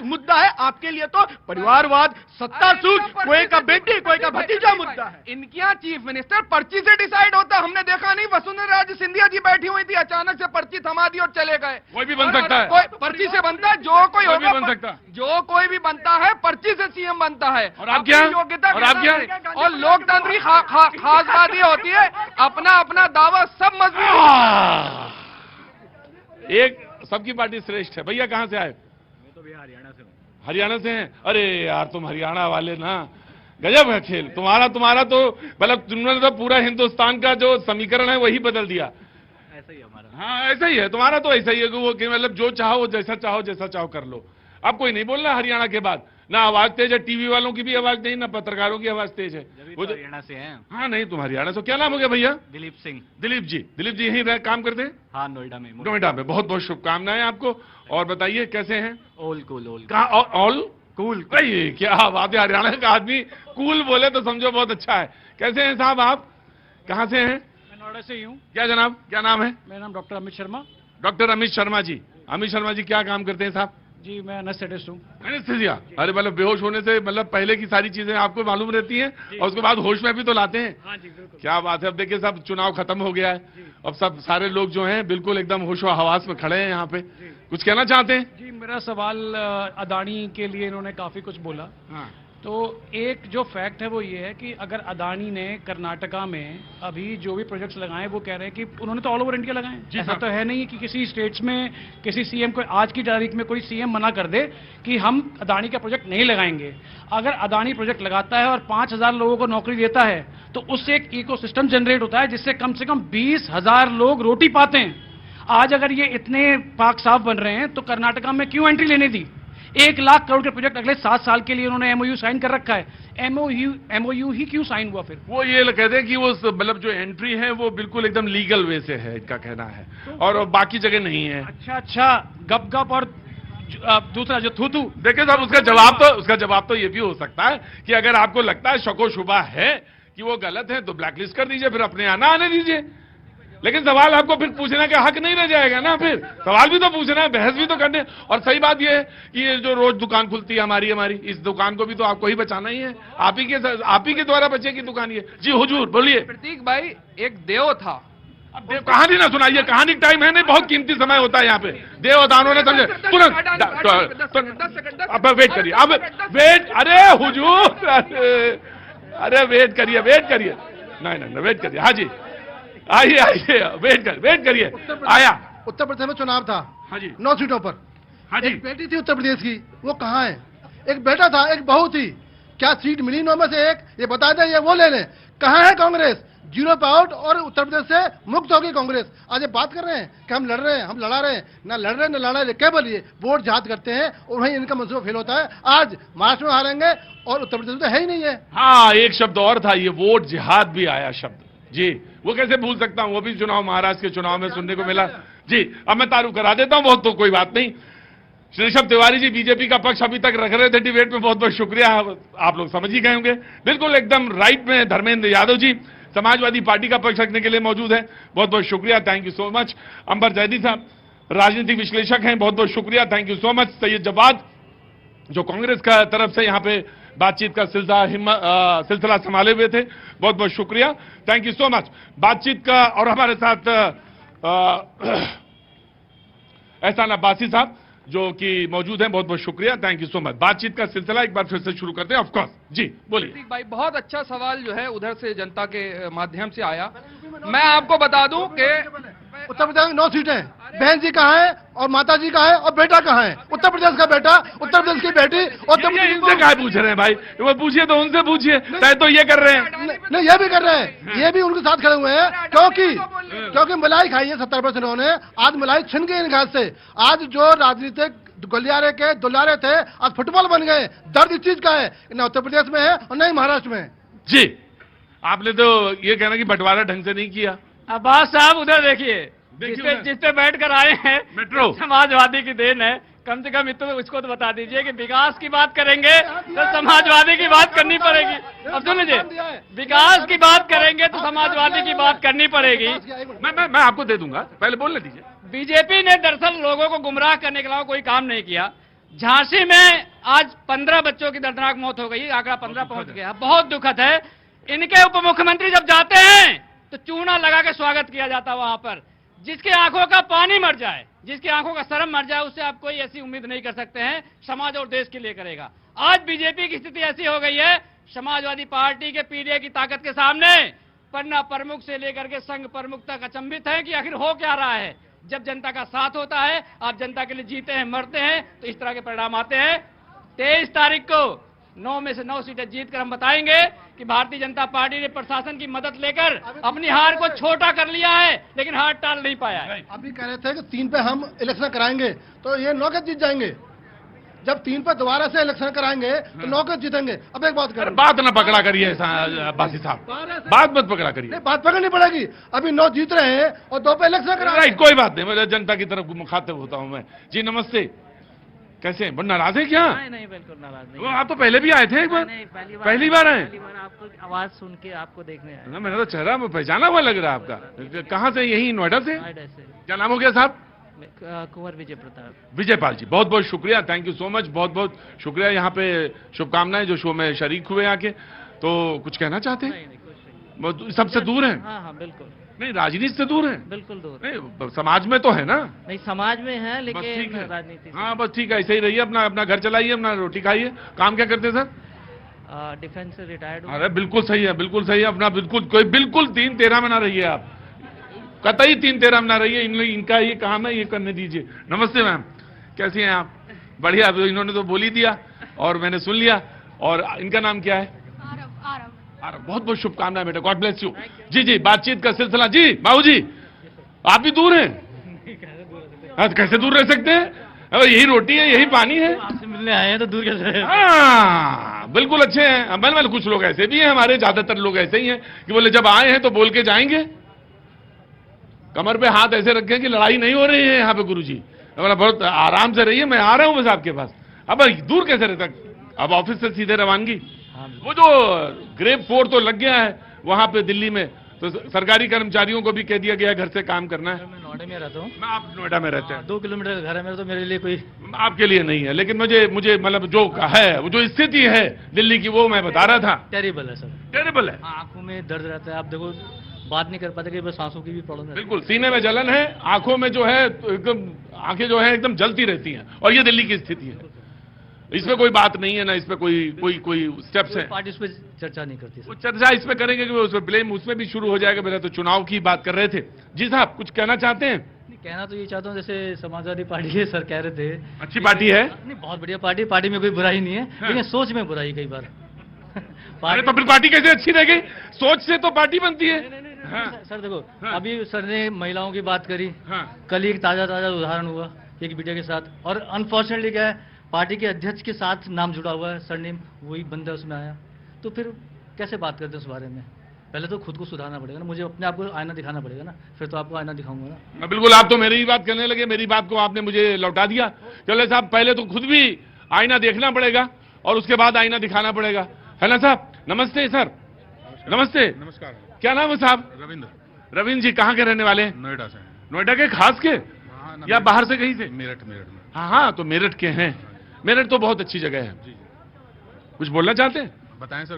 मुद्दा है, आपके लिए तो परिवारवाद, सत्ता सूझ, कोई का बेटी कोई का भतीजा मुद्दा है। इनके यहाँ चीफ मिनिस्टर पर्ची से डिसाइड होता है। हमने देखा नहीं, वसुंधरा राजे सिंधिया जी बैठी हुई थी, अचानक से पर्ची थमा दी और चले गए। कोई भी बन सकता है, कोई पर्ची से बनता है, जो कोई होगा बन सकता है, जो कोई भी बनता है पर्ची से सीएम बनता है। और आप क्या, योग्यता और आप क्या, और लोकतांत्रिक खास बात ये होती है अपना अपना दावा सब मजबूत। एक सबकी पार्टी श्रेष्ठ है। भैया कहां से आए? मैं तो भैया हरियाणा से हूँ। हरियाणा से हैं? अरे यार तुम हरियाणा वाले ना गजब है खेल तुम्हारा तो मतलब तुमने तो पूरा हिंदुस्तान का जो समीकरण है वही बदल दिया। ऐसा ही हमारा। हाँ ऐसा ही है तुम्हारा, तो ऐसा ही है कि वो कि मतलब जो चाहो जैसा चाहो कर लो। अब कोई नहीं बोलना हरियाणा के बाद, ना आवाज तेज है, टीवी वालों की भी आवाज नहीं, ना पत्रकारों की आवाज तेज है। वो तो हरियाणा से हैं। हाँ नहीं तुम हरियाणा से। क्या नाम हो गया भैया? दिलीप सिंह। दिलीप जी यहीं काम करते हैं? हाँ नोएडा में। नोएडा में। बहुत बहुत शुभकामनाएं आपको। और बताइए कैसे हैं? All cool. कहा ऑल कूल? क्या बात है, हरियाणा का आदमी कूल बोले तो समझो बहुत अच्छा है। कैसे हैं साहब आप, कहाँ से हैं? मैं नोएडा से ही हूँ। क्या जनाब, क्या नाम है? मेरा नाम डॉक्टर अमित शर्मा। डॉक्टर अमित शर्मा जी। अमित शर्मा जी क्या काम करते हैं साहब? जी मैं एनेस्थेटिस्ट हूँ। एनेस्थीसिया? अरे मतलब बेहोश होने से मतलब पहले की सारी चीजें आपको मालूम रहती हैं और उसके बाद होश में भी तो लाते हैं। हाँ जी बिल्कुल। क्या बात है। अब देखिए सब चुनाव खत्म हो गया है, अब सब सारे लोग जो हैं बिल्कुल एकदम होशो हवास में खड़े हैं यहाँ पे। कुछ कहना चाहते हैं? जी मेरा सवाल अदानी के लिए इन्होंने काफी कुछ बोला। हाँ। तो एक जो फैक्ट है वो ये है कि अगर अदानी ने कर्नाटका में अभी जो भी प्रोजेक्ट्स लगाए वो कह रहे हैं कि उन्होंने तो ऑल ओवर इंडिया लगाए। ऐसा तो है नहीं कि किसी स्टेट्स में किसी सीएम को आज की तारीख में कोई सीएम मना कर दे कि हम अदानी का प्रोजेक्ट नहीं लगाएंगे। अगर अदानी प्रोजेक्ट लगाता है और 5,000 लोगों को नौकरी देता है तो उससे एक इकोसिस्टम जनरेट होता है जिससे कम से कम 20,000 लोग रोटी पाते हैं। आज अगर ये इतने पाक साफ बन रहे हैं तो कर्नाटका में क्यों एंट्री लेने दी? 1 लाख करोड़ के प्रोजेक्ट अगले 7 साल के लिए उन्होंने एमओयू साइन कर रखा है। एमओयू ही क्यों साइन हुआ फिर? वो ये कहते हैं कि वो मतलब जो एंट्री है वो बिल्कुल एकदम लीगल वे से है, इनका कहना है, और बाकी जगह नहीं है। अच्छा गप और दूसरा जो थू देखिए साहब उसका जवाब तो ये भी हो सकता है कि अगर आपको लगता है शको शुबा है कि वो गलत है तो ब्लैकलिस्ट कर दीजिए, फिर अपने यहाँ आने दीजिए। लेकिन सवाल आपको फिर पूछने का हक नहीं रह जाएगा ना, फिर सवाल भी तो पूछना है, बहस भी तो करने। और सही बात ये है कि ये जो रोज दुकान खुलती है हमारी इस दुकान को भी तो आपको ही बचाना ही है, आप ही के द्वारा बचेगी दुकान ये। जी हुजूर बोलिए। प्रतीक भाई एक देव था। अब देव कहानी ना सुनाइए, कहानी टाइम है नहीं, बहुत कीमती समय होता है यहाँ पे। देवदानों ने समझे तुरंत। अब वेट करिए, अब वेट, अरे हुजूर अरे वेट करिए नहीं वेट करिए। हाँ जी आइए वेट करिए। आया उत्तर प्रदेश में चुनाव था। हाँ जी 9 सीटों पर। हाँ जी। एक बेटी थी उत्तर प्रदेश की, वो कहाँ है? एक बेटा था, एक बहू थी, क्या सीट मिली 9 में से एक? ये बता दें, ये वो ले लें। कहाँ है कांग्रेस? 0 पे आउट और उत्तर प्रदेश से मुक्त होगी कांग्रेस। आज ये बात कर रहे हैं कि हम लड़ रहे हैं, हम लड़ा रहे हैं, ना लड़ रहे हैं ना लड़ा रहे, केवल ये वोट जहाद करते हैं और वहीं इनका मंसूबा फेल होता है। आज महाराष्ट्र में हारेंगे और उत्तर प्रदेश में तो है ही नहीं है। हाँ एक शब्द और था, ये वोट जिहाद भी आया शब्द जी, वो कैसे भूल सकता हूं, वो भी चुनाव महाराष्ट्र के चुनाव में सुनने को मिला जी। अब मैं तारुफ करा देता हूं, बहुत तो कोई बात नहीं। श्री ऋषभ तिवारी जी बीजेपी का पक्ष अभी तक रख रहे थे डिबेट में, बहुत बहुत शुक्रिया, आप लोग समझ ही गए होंगे। बिल्कुल एकदम राइट में धर्मेंद्र यादव जी समाजवादी पार्टी का पक्ष रखने के लिए मौजूद है, बहुत बहुत शुक्रिया, thank you so much. Ambar Zaidi साहब राजनीतिक विश्लेषक हैं, बहुत बहुत शुक्रिया, thank you so much. Syed Jawad जो कांग्रेस का तरफ से यहाँ पे बातचीत का सिलसिला संभाले हुए थे, बहुत बहुत शुक्रिया, थैंक यू सो मच। बातचीत का और हमारे साथ एहसान अब्बासी साहब जो कि मौजूद हैं, बहुत बहुत शुक्रिया, थैंक यू सो मच। बातचीत का सिलसिला एक बार फिर से शुरू करते हैं, ऑफ कोर्स जी बोलिए। भाई बहुत अच्छा सवाल जो है उधर से जनता के माध्यम से आया। मैं आपको बता दूं कि उत्तर प्रदेश में 9 सीटें, बहन जी कहाँ है और माता जी कहाँ है और बेटा कहाँ है? उत्तर प्रदेश का बेटा, उत्तर प्रदेश की बेटी, उत्तर प्रदेश इनसे क्या पूछ रहे हैं भाई? वो पूछिए तो उनसे पूछिए, चाहे तो ये कर रहे हैं। नहीं ये भी कर रहे हैं, ये भी उनके साथ खड़े हुए हैं, क्योंकि मलाई खाई है 70% उन्होंने। आज मलाई छिन गई इन घास से। आज जो राजनीतिक गलियारे के दुलारे थे आज फुटबॉल बन गए। दर्द इस चीज का है, न उत्तर प्रदेश में है और न ही महाराष्ट्र में। जी आपने तो ये कहना कि बंटवारा ढंग से नहीं किया। अब्बास साहब उधर देखिए, जिस पे बैठ कर आए हैं मेट्रो समाजवादी की देन है। कम से कम इतना इसको तो बता दीजिए कि विकास की बात करेंगे तो समाजवादी की बात करनी पड़ेगी। अब सुन लीजिए, विकास की बात करेंगे तो समाजवादी की बात करनी पड़ेगी। मैं आपको दे दूंगा, पहले बोलने दीजिए। बीजेपी ने दरअसल लोगों को गुमराह करने के अलावा कोई काम नहीं किया। झांसी में आज 15 बच्चों की दर्दनाक मौत हो गई, आंकड़ा 15 पहुंच गया, बहुत दुखद है। इनके उप मुख्यमंत्री जब जाते हैं तो चूना लगा के स्वागत किया जाता है वहां पर। जिसके आंखों का पानी मर जाए, जिसकी आंखों का शर्म मर जाए, उससे आप कोई ऐसी उम्मीद नहीं कर सकते हैं समाज और देश के लिए करेगा। आज बीजेपी की स्थिति ऐसी हो गई है, समाजवादी पार्टी के पीडीए की ताकत के सामने पन्ना प्रमुख से लेकर के संघ प्रमुख तक अचंभित है कि आखिर हो क्या रहा है। जब जनता का साथ होता है, आप जनता के लिए जीते हैं, मरते हैं, तो इस तरह के परिणाम आते हैं। 23 तारीख को 9 में से 9 सीटें जीतकर हम बताएंगे कि भारतीय जनता पार्टी ने प्रशासन की मदद लेकर अपनी हार को छोटा कर लिया है, लेकिन हार टाल नहीं पाया है। अभी कह रहे थे कि 3 पे हम इलेक्शन कराएंगे तो ये 9 के जीत जाएंगे। जब 3 पे दोबारा से इलेक्शन कराएंगे तो 9 के जीतेंगे। अब एक बात करें, बात ना पकड़ा करिए अब्बासी साहब, बात मत पकड़ा करिए। नहीं, बात पकड़नी पड़ेगी। अभी 9 जीत रहे हैं और 2 पे इलेक्शन करा। राइट, कोई बात नहीं, मैं जनता की तरफ मुखातिब होता हूं मैं। जी नमस्ते, कैसे हैं? नाराज है क्या? नहीं बिल्कुल नाराज नहीं। वो आप तो पहले भी आए थे एक बार? नहीं, पहली बार आए? पहली बार आपको आवाज सुन के आपको देखने आया। ना, मेरा तो चेहरा में पहचाना हुआ लग रहा है आपका। कहाँ से? यही नोएडा से? नोएडा से। क्या नाम हो गया साहब? कुंवर विजय प्रताप। विजयपाल जी, बहुत बहुत शुक्रिया, थैंक यू सो मच, बहुत बहुत शुक्रिया। यहाँ पे शुभकामनाएं जो शो में शरीक हुए आके। तो कुछ कहना चाहते हैं? नहीं कुछ नहीं। बहुत सबसे दूर हैं? हाँ हाँ बिल्कुल। नहीं, राजनीति से दूर हैं? बिल्कुल दूर। नहीं, समाज में तो है ना? नहीं समाज में है बस ठीक लेकिन है। राजनीति से। हाँ बस ठीक है, ऐसे ही रहिए, अपना अपना घर चलाइए, अपना रोटी खाइए। काम क्या करते हैं सर? डिफेंस से रिटायर्ड हूँ। अरे बिल्कुल सही है, बिल्कुल सही है। अपना बिल्कुल कोई बिल्कुल 3-13 में ना रहिए आप, कतई 3-13 में ना रहिए। इनका ये काम है, ये करने दीजिए। नमस्ते मैम, कैसी हैं आप? बढ़िया, इन्होंने तो बोल ही दिया और मैंने सुन लिया। और इनका नाम क्या है? आरव, बहुत बहुत शुभकामनाएं बेटा, गॉड ब्लेस यू। जी जी, बातचीत का सिलसिला। जी बाबू जी, आप भी दूर हैं? कैसे दूर रह सकते हैं? अब यही रोटी है, यही पानी है। आपसे मिलने आए हैं तो दूर कैसे रहे? हाँ बिल्कुल, अच्छे हैं। मतलब कुछ लोग ऐसे भी हैं, हमारे ज्यादातर लोग ऐसे ही हैं कि बोले जब आए हैं तो बोल के जाएंगे। कमर पे हाथ ऐसे रखे कि लड़ाई नहीं हो रही है यहाँ पे गुरुजी। बोला बहुत आराम से रहिए, मैं आ रहा हूँ बस आपके पास। अब दूर कैसे रहता? अब ऑफिस से सीधे रवानगी। वो जो ग्रेप 4 तो लग गया है वहां पे दिल्ली में, तो सरकारी कर्मचारियों को भी कह दिया गया है घर से काम करना है। मैं नोएडा में रहता हूँ। मैं आप नोएडा में रहते हैं? 2 किलोमीटर का घर है मेरा, तो मेरे लिए कोई आपके लिए नहीं है, लेकिन मुझे मतलब जो है, वो जो स्थिति है दिल्ली की, वो मैं बता रहा था। टेरिबल है सर। टेरेबल है। आंखों में दर्द रहता है, आप देखो बात नहीं कर पाते, कि बस सांसों की भी प्रॉब्लम है। बिल्कुल, सीने में जलन है, आंखों में जो है एकदम, आंखें जो है एकदम जलती रहती हैं, और ये दिल्ली की स्थिति है। इसमें कोई बात नहीं है ना, इसमें कोई स्टेप्स है। पार्टी उस पर चर्चा नहीं करती वो सर। चर्चा इसमें करेंगे कि उसमें ब्लेम उसमें भी शुरू हो जाएगा। मेरा तो चुनाव की बात कर रहे थे। जी साहब, कुछ कहना चाहते हैं? नहीं, कहना तो ये चाहता हूँ, जैसे समाजवादी पार्टी है सर, कह रहे थे अच्छी पार्टी है। नहीं, बहुत बढ़िया पार्टी में कोई बुराई नहीं है, लेकिन सोच में बुराई कई बार। अरे तो फिर पार्टी कैसे अच्छी रह गई? सोच से तो पार्टी बनती है। हाँ। सर देखो, हाँ। अभी सर ने महिलाओं की बात करी, हाँ। कल ही एक ताजा उदाहरण हुआ एक वीडियो के साथ, और अनफॉर्चुनेटली क्या है, पार्टी के अध्यक्ष के साथ नाम जुड़ा हुआ है, सरनेम वही बंदा उसमें आया, तो फिर कैसे बात करते हैं उस बारे में? पहले तो खुद को सुधारना पड़ेगा ना, मुझे अपने आप को आईना दिखाना पड़ेगा ना, फिर तो आपको आईना दिखाऊंगा ना। बिल्कुल, आप तो मेरी ही बात करने लगे, मेरी बात को आपने मुझे लौटा दिया। चले साहब, पहले तो खुद भी आईना देखना पड़ेगा और उसके बाद आईना दिखाना पड़ेगा, है ना साहब? नमस्ते सर। नमस्ते। नमस्कार। क्या नाम है साहब? रविंद्र। रविंद्र जी, कहाँ के रहने वाले हैं? नोएडा से। नोएडा के खास के या बाहर से कहीं से? मेरठ में। हाँ हाँ, तो मेरठ के हैं। मेरठ तो बहुत अच्छी जगह है। जी। कुछ बोलना चाहते हैं? बताएं सर